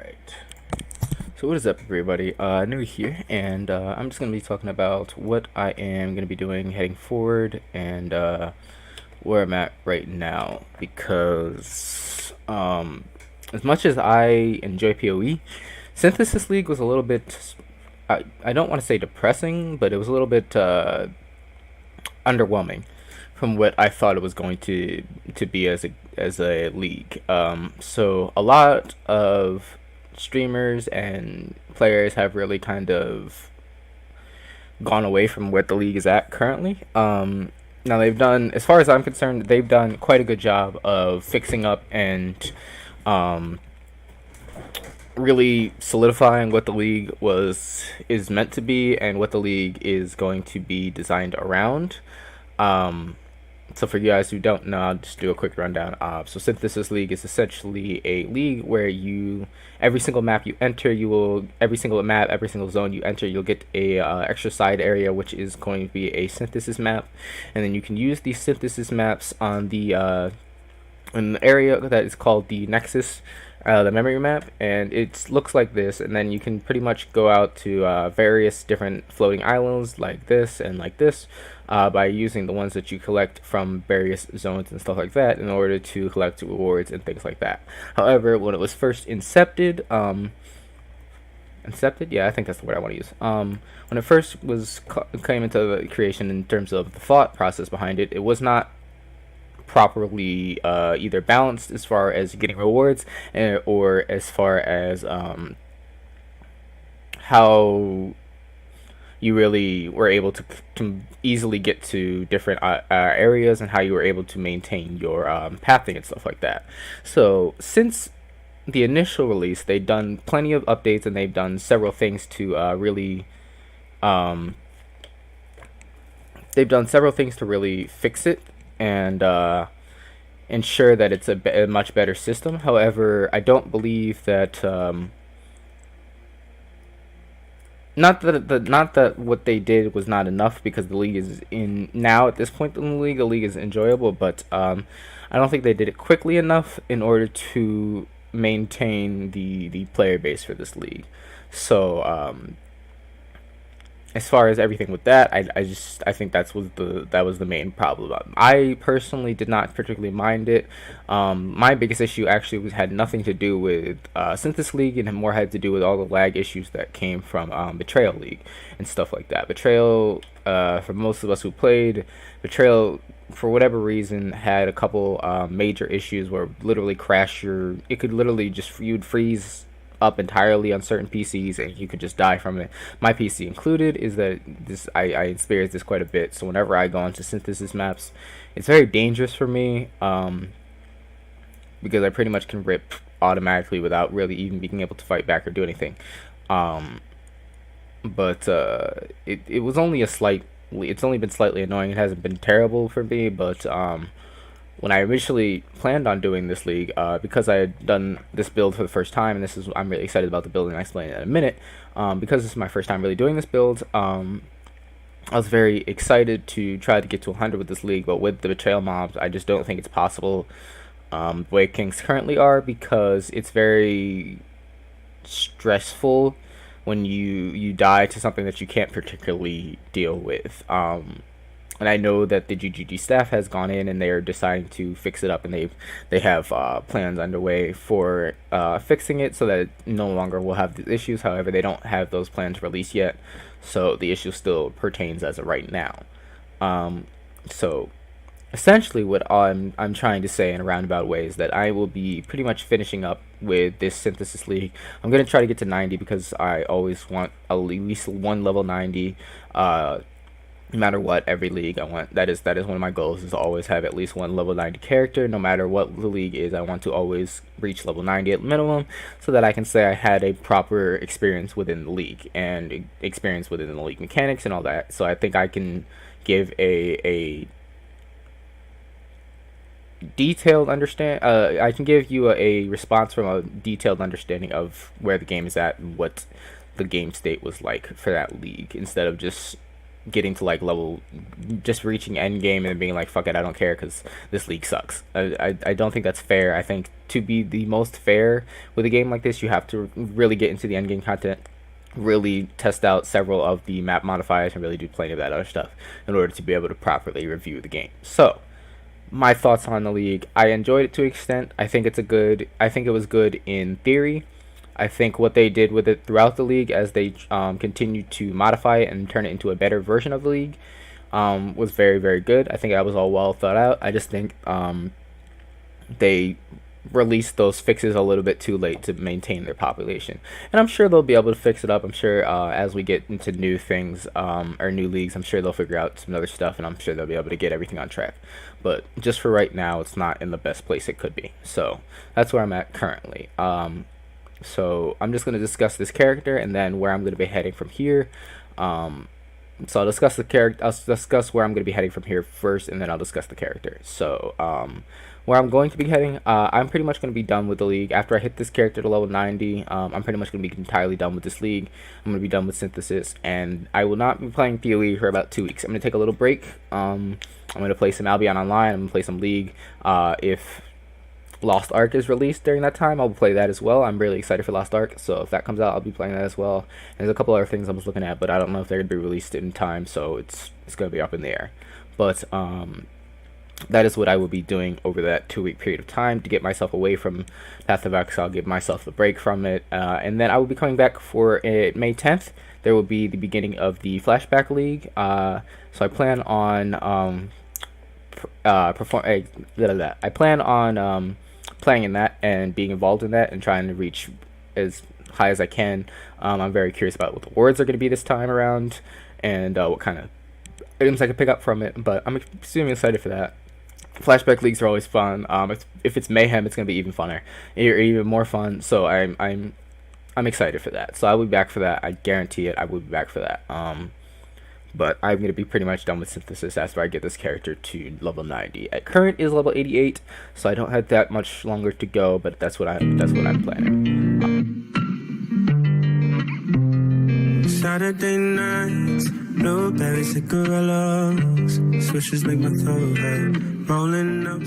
Alright, so what is up everybody, Nuie here, and I'm just going to be talking about what I am going to be doing heading forward, and where I'm at right now, because as much as I enjoy PoE, Synthesis League was a little bit, I don't want to say depressing, but it was a little bit underwhelming from what I thought it was going to be as a league. So a lot of streamers and players have really kind of gone away from what the league is at currently. Now they've done, as far as I'm concerned, they've done quite a good job of fixing up and um, really solidifying what the league is meant to be and what the league is going to be designed around. Um, so for you guys who don't know, I'll just do a quick rundown. So Synthesis League is essentially a league where every single map you enter, every single map, every single zone you enter, you'll get a extra side area, which is going to be a synthesis map, and then you can use these synthesis maps on an area that is called the Nexus, the memory map, and it looks like this, and then you can pretty much go out to various different floating islands like this and like this by using the ones that you collect from various zones and stuff like that in order to collect rewards and things like that. However, when it was first incepted, yeah, I think that's the word I want to use. When it first came into the creation in terms of the thought process behind it, it was not properly either balanced as far as getting rewards or as far as how you really were able to easily get to different areas, and how you were able to maintain your pathing and stuff like that. So since the initial release, they've done plenty of updates, and they've done several things to um, really fix it and ensure that it's a much better system. However, I don't believe that not that what they did was not enough, because the league is in now at this point in the league is enjoyable, but I don't think they did it quickly enough in order to maintain the player base for this league. So as far as everything with that, I think that was the main problem. I personally did not particularly mind it. My biggest issue actually had nothing to do with Synthesis League, and more had to do with all the lag issues that came from Betrayal League and stuff like that. Betrayal, for most of us who played Betrayal, for whatever reason, had a couple major issues where literally it could literally just, you'd freeze up entirely on certain PCs and you could just die from it. My PC included. Is that I experienced this quite a bit. So whenever I go into synthesis maps, it's very dangerous for me, because I pretty much can rip automatically without really even being able to fight back or do anything. But it was only it's only been slightly annoying. It hasn't been terrible for me, but when I initially planned on doing this league, because I had done this build for the first time, and I'm really excited about the build, and I'll explain it in a minute. Because this is my first time really doing this build, I was very excited to try to get to 100 with this league, but with the betrayal mobs, I just don't think it's possible the way things currently are, because it's very stressful when you die to something that you can't particularly deal with. And I know that the GGG staff has gone in and they are deciding to fix it up, and they have plans underway for fixing it so that it no longer will have these issues. However, they don't have those plans released yet, so the issue still pertains as of right now. So essentially, what I'm trying to say in a roundabout way is that I will be pretty much finishing up with this Synthesis League. I'm gonna try to get to 90, because I always want at least one level 90. No matter what, every league I want, that is one of my goals, is to always have at least one level 90 character. No matter what the league is, I want to always reach level 90 at minimum, so that I can say I had a proper experience within the league and experience within the league mechanics and all that. So I think I can give a detailed I can give you a response from a detailed understanding of where the game is at and what the game state was like for that league, instead of just getting to like level, just reaching end game and being like, fuck it, I don't care because this league sucks. I don't think that's fair. I think to be the most fair with a game like this, you have to really get into the end game content, really test out several of the map modifiers, and really do plenty of that other stuff in order to be able to properly review the game. So, my thoughts on the league: I enjoyed it to an extent. I think it was good in theory. I think what they did with it throughout the league, as they continued to modify it and turn it into a better version of the league, was very, very good. I think that was all well thought out. I just think they released those fixes a little bit too late to maintain their population, and I'm sure they'll be able to fix it up. I'm sure as we get into new things or new leagues, I'm sure they'll figure out some other stuff, and I'm sure they'll be able to get everything on track. But just for right now, it's not in the best place it could be. So that's where I'm at currently. So I'm just going to discuss this character and then where I'm going to be heading from here. So I'll discuss the character. I'll discuss where I'm going to be heading from here first, and then I'll discuss the character. So where I'm going to be heading, I'm pretty much going to be done with the league after I hit this character to level 90. I'm pretty much going to be entirely done with this league. I'm going to be done with synthesis, and I will not be playing PoE for about 2 weeks. I'm going to take a little break. I'm going to play some Albion Online. I'm going to play some League. If Lost Ark is released during that time, I'll play that as well. I'm really excited for Lost Ark, so if that comes out, I'll be playing that as well. And there's a couple other things I was looking at, but I don't know if they're going to be released in time, so it's going to be up in the air. But that is what I will be doing over that 2-week period of time to get myself away from Path of Exile, give myself a break from it, and then I will be coming back for May 10th. There will be the beginning of the Flashback League, so I plan on playing in that and being involved in that and trying to reach as high as I can. I'm very curious about what the words are going to be this time around and what kind of items I can pick up from it, but I'm extremely excited for that. Flashback leagues are always fun. If it's mayhem, it's going to be even funner, or even more fun. So I'm excited for that. So I will be back for that. I guarantee it. I will be back for that. But I'm going to be pretty much done with synthesis after I get this character to level 90. At current is level 88, so I don't have that much longer to go, but that's what I'm planning. Saturday nights, blueberry cigarillos, swishes make my throat hurt, rolling up.